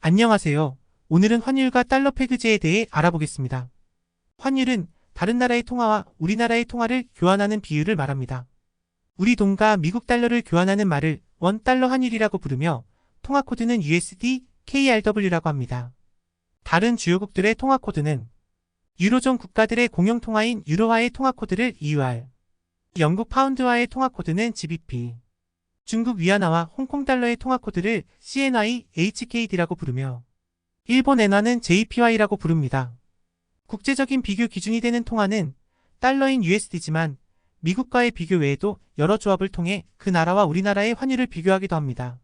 안녕하세요. 오늘은 환율과 달러 페그제에 대해 알아보겠습니다. 환율은 다른 나라의 통화와 우리나라의 통화를 교환하는 비율을 말합니다. 우리 돈과 미국 달러를 교환하는 말을 원 달러 환율이라고 부르며 통화 코드는 USD, KRW라고 합니다. 다른 주요국들의 통화 코드는 유로존 국가들의 공용 통화인 유로화의 통화 코드를 EUR, 영국 파운드화의 통화 코드는 GBP, 중국 위안화와 홍콩 달러의 통화 코드를 CNY, HKD라고 부르며 일본 엔화는 JPY라고 부릅니다. 국제적인 비교 기준이 되는 통화는 달러인 USD지만 미국과의 비교 외에도 여러 조합을 통해 그 나라와 우리나라의 환율을 비교하기도 합니다.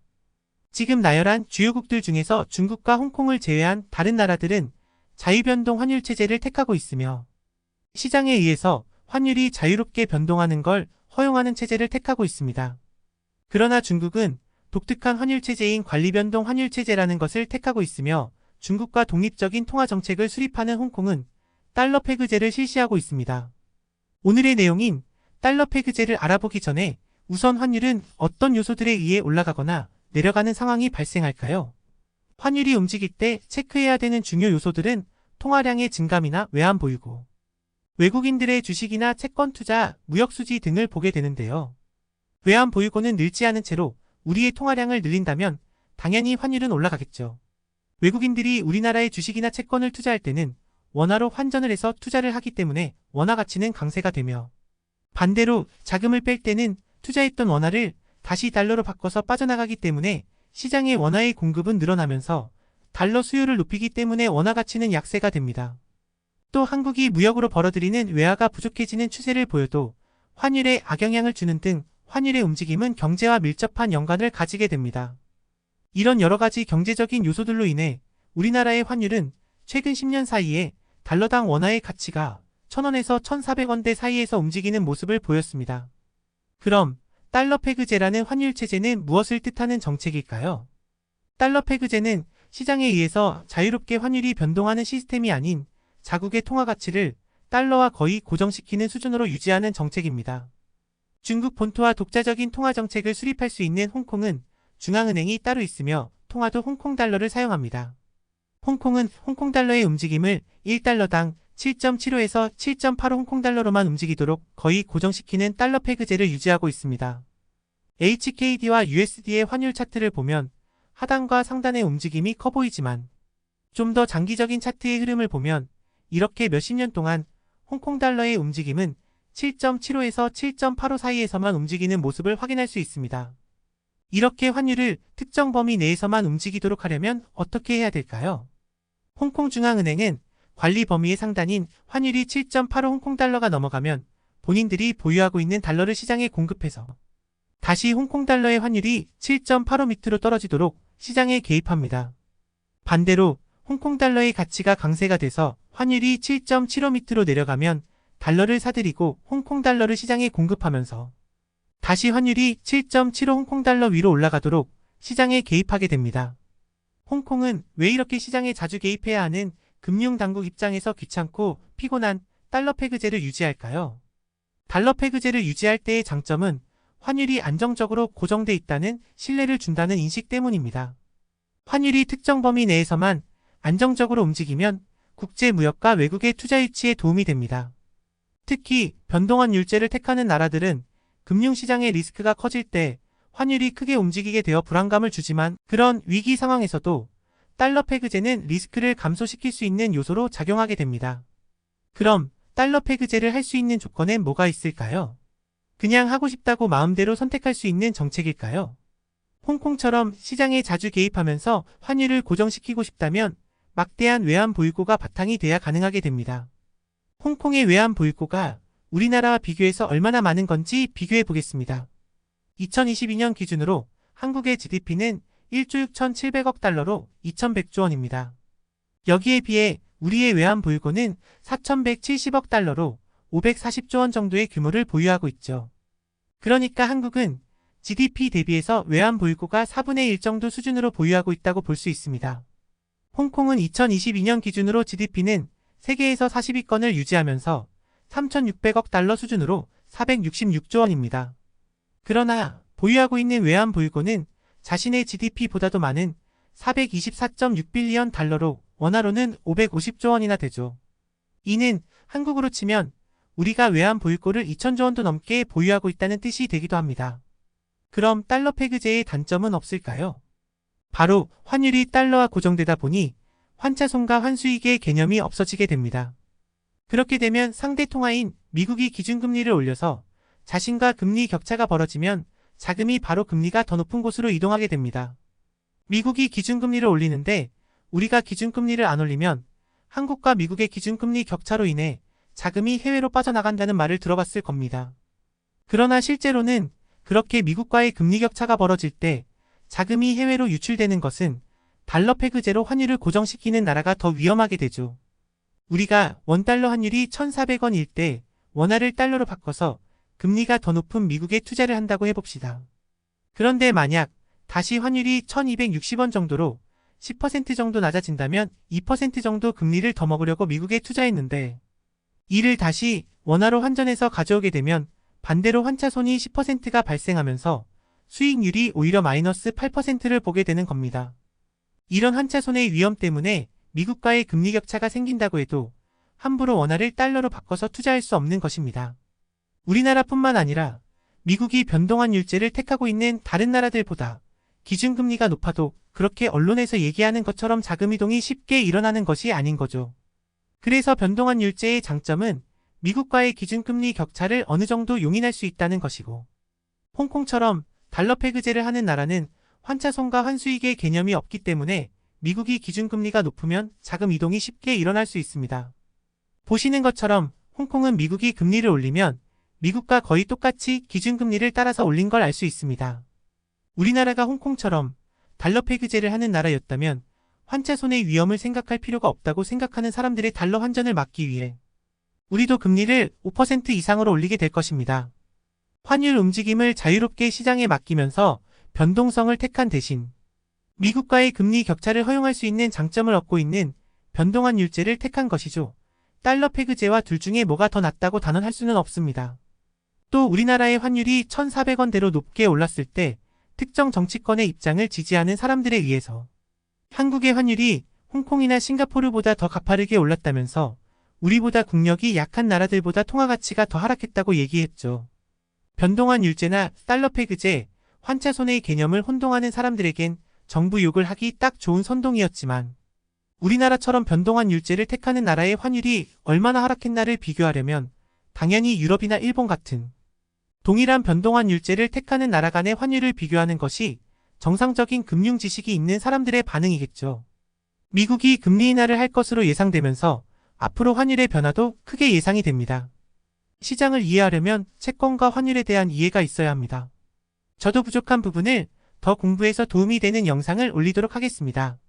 지금 나열한 주요국들 중에서 중국과 홍콩을 제외한 다른 나라들은 자유변동 환율 체제를 택하고 있으며 시장에 의해서 환율이 자유롭게 변동하는 걸 허용하는 체제를 택하고 있습니다. 그러나 중국은 독특한 환율 체제인 관리변동 환율 체제라는 것을 택하고 있으며 중국과 독립적인 통화 정책을 수립하는 홍콩은 달러 페그제를 실시하고 있습니다. 오늘의 내용인 달러 페그제를 알아보기 전에 우선 환율은 어떤 요소들에 의해 올라가거나 내려가는 상황이 발생할까요? 환율이 움직일 때 체크해야 되는 중요 요소들은 통화량의 증감이나 외환 보유고, 외국인들의 주식이나 채권 투자, 무역 수지 등을 보게 되는데요. 외환 보유고는 늘지 않은 채로 우리의 통화량을 늘린다면 당연히 환율은 올라가겠죠. 외국인들이 우리나라의 주식이나 채권을 투자할 때는 원화로 환전을 해서 투자를 하기 때문에 원화 가치는 강세가 되며 반대로 자금을 뺄 때는 투자했던 원화를 다시 달러로 바꿔서 빠져나가기 때문에 시장의 원화의 공급은 늘어나면서 달러 수요를 높이기 때문에 원화 가치는 약세가 됩니다. 또 한국이 무역으로 벌어들이는 외화가 부족해지는 추세를 보여도 환율에 악영향을 주는 등 환율의 움직임은 경제와 밀접한 연관을 가지게 됩니다. 이런 여러가지 경제적인 요소들로 인해 우리나라의 환율은 최근 10년 사이에 달러당 원화의 가치가 1,000원에서 1,400원대 사이에서 움직이는 모습을 보였습니다. 그럼 달러 페그제라는 환율 체제는 무엇을 뜻하는 정책일까요? 달러 페그제는 시장에 의해서 자유롭게 환율이 변동하는 시스템이 아닌 자국의 통화 가치를 달러와 거의 고정시키는 수준으로 유지하는 정책입니다. 중국 본토와 독자적인 통화 정책을 수립할 수 있는 홍콩은 중앙은행이 따로 있으며 통화도 홍콩 달러를 사용합니다. 홍콩은 홍콩 달러의 움직임을 1달러당 7.75에서 7.85 홍콩 달러로만 움직이도록 거의 고정시키는 달러 페그제를 유지하고 있습니다. HKD와 USD의 환율 차트를 보면 하단과 상단의 움직임이 커 보이지만 좀 더 장기적인 차트의 흐름을 보면 이렇게 몇십 년 동안 홍콩 달러의 움직임은 7.75에서 7.85 사이에서만 움직이는 모습을 확인할 수 있습니다. 이렇게 환율을 특정 범위 내에서만 움직이도록 하려면 어떻게 해야 될까요? 홍콩 중앙은행은 관리 범위의 상단인 환율이 7.85 홍콩 달러가 넘어가면 본인들이 보유하고 있는 달러를 시장에 공급해서 다시 홍콩 달러의 환율이 7.85 밑으로 떨어지도록 시장에 개입합니다. 반대로 홍콩 달러의 가치가 강세가 돼서 환율이 7.75 밑으로 내려가면 달러를 사들이고 홍콩 달러를 시장에 공급하면서 다시 환율이 7.75 홍콩 달러 위로 올라가도록 시장에 개입하게 됩니다. 홍콩은 왜 이렇게 시장에 자주 개입해야 하는 금융당국 입장에서 귀찮고 피곤한 달러 페그제를 유지할까요? 달러 페그제를 유지할 때의 장점은 환율이 안정적으로 고정돼 있다는 신뢰를 준다는 인식 때문입니다. 환율이 특정 범위 내에서만 안정적으로 움직이면 국제무역과 외국의 투자 유치에 도움이 됩니다. 특히 변동한 율제를 택하는 나라들은 금융시장의 리스크가 커질 때 환율이 크게 움직이게 되어 불안감을 주지만 그런 위기 상황에서도 달러 페그제는 리스크를 감소시킬 수 있는 요소로 작용하게 됩니다. 그럼 달러 페그제를 할 수 있는 조건엔 뭐가 있을까요? 그냥 하고 싶다고 마음대로 선택할 수 있는 정책일까요? 홍콩처럼 시장에 자주 개입하면서 환율을 고정시키고 싶다면 막대한 외환 보유고가 바탕이 돼야 가능하게 됩니다. 홍콩의 외환 보유고가 우리나라와 비교해서 얼마나 많은 건지 비교해 보겠습니다. 2022년 기준으로 한국의 GDP는 1조 6,700억 달러로 2,100조 원입니다. 여기에 비해 우리의 외환 보유고는 4,170억 달러로 540조 원 정도의 규모를 보유하고 있죠. 그러니까 한국은 GDP 대비해서 외환 보유고가 4분의 1 정도 수준으로 보유하고 있다고 볼 수 있습니다. 홍콩은 2022년 기준으로 GDP는 세계에서 40위권을 유지하면서 3,600억 달러 수준으로 466조 원입니다. 그러나 보유하고 있는 외환 보유고는 자신의 GDP보다도 많은 424.6빌리언 달러로 원화로는 550조 원이나 되죠. 이는 한국으로 치면 우리가 외환 보유고를 2천조 원도 넘게 보유하고 있다는 뜻이 되기도 합니다. 그럼 달러 페그제의 단점은 없을까요? 바로 환율이 달러와 고정되다 보니 환차손과 환수익의 개념이 없어지게 됩니다. 그렇게 되면 상대 통화인 미국이 기준금리를 올려서 자신과 금리 격차가 벌어지면 자금이 바로 금리가 더 높은 곳으로 이동하게 됩니다. 미국이 기준금리를 올리는데 우리가 기준금리를 안 올리면 한국과 미국의 기준금리 격차로 인해 자금이 해외로 빠져나간다는 말을 들어봤을 겁니다. 그러나 실제로는 그렇게 미국과의 금리 격차가 벌어질 때 자금이 해외로 유출되는 것은 달러 페그제로 환율을 고정시키는 나라가 더 위험하게 되죠. 우리가 원달러 환율이 1,400원일 때 원화를 달러로 바꿔서 금리가 더 높은 미국에 투자를 한다고 해봅시다. 그런데 만약 다시 환율이 1,260원 정도로 10% 정도 낮아진다면 2% 정도 금리를 더 먹으려고 미국에 투자했는데 이를 다시 원화로 환전해서 가져오게 되면 반대로 환차손이 10%가 발생하면서 수익률이 오히려 마이너스 8%를 보게 되는 겁니다. 이런 환차손의 위험 때문에 미국과의 금리 격차가 생긴다고 해도 함부로 원화를 달러로 바꿔서 투자할 수 없는 것입니다. 우리나라뿐만 아니라 미국이 변동환율제를 택하고 있는 다른 나라들보다 기준금리가 높아도 그렇게 언론에서 얘기하는 것처럼 자금이동이 쉽게 일어나는 것이 아닌 거죠. 그래서 변동환율제의 장점은 미국과의 기준금리 격차를 어느 정도 용인할 수 있다는 것이고, 홍콩처럼 달러 페그제를 하는 나라는 환차손과 환수익의 개념이 없기 때문에 미국이 기준금리가 높으면 자금 이동이 쉽게 일어날 수 있습니다. 보시는 것처럼 홍콩은 미국이 금리를 올리면 미국과 거의 똑같이 기준금리를 따라서 올린 걸 알 수 있습니다. 우리나라가 홍콩처럼 달러 페그제를 하는 나라였다면 환차손의 위험을 생각할 필요가 없다고 생각하는 사람들의 달러 환전을 막기 위해 우리도 금리를 5% 이상으로 올리게 될 것입니다. 환율 움직임을 자유롭게 시장에 맡기면서 변동성을 택한 대신 미국과의 금리 격차를 허용할 수 있는 장점을 얻고 있는 변동환율제를 택한 것이죠. 달러 페그제와 둘 중에 뭐가 더 낫다고 단언할 수는 없습니다. 또 우리나라의 환율이 1,400원대로 높게 올랐을 때 특정 정치권의 입장을 지지하는 사람들에 의해서 한국의 환율이 홍콩이나 싱가포르보다 더 가파르게 올랐다면서 우리보다 국력이 약한 나라들보다 통화가치가 더 하락했다고 얘기했죠. 변동환율제나 달러 페그제, 환차손의 개념을 혼동하는 사람들에겐 정부 욕을 하기 딱 좋은 선동이었지만 우리나라처럼 변동환율제를 택하는 나라의 환율이 얼마나 하락했나를 비교하려면 당연히 유럽이나 일본 같은 동일한 변동환율제를 택하는 나라 간의 환율을 비교하는 것이 정상적인 금융 지식이 있는 사람들의 반응이겠죠. 미국이 금리 인하를 할 것으로 예상되면서 앞으로 환율의 변화도 크게 예상이 됩니다. 시장을 이해하려면 채권과 환율에 대한 이해가 있어야 합니다. 저도 부족한 부분을 더 공부해서 도움이 되는 영상을 올리도록 하겠습니다.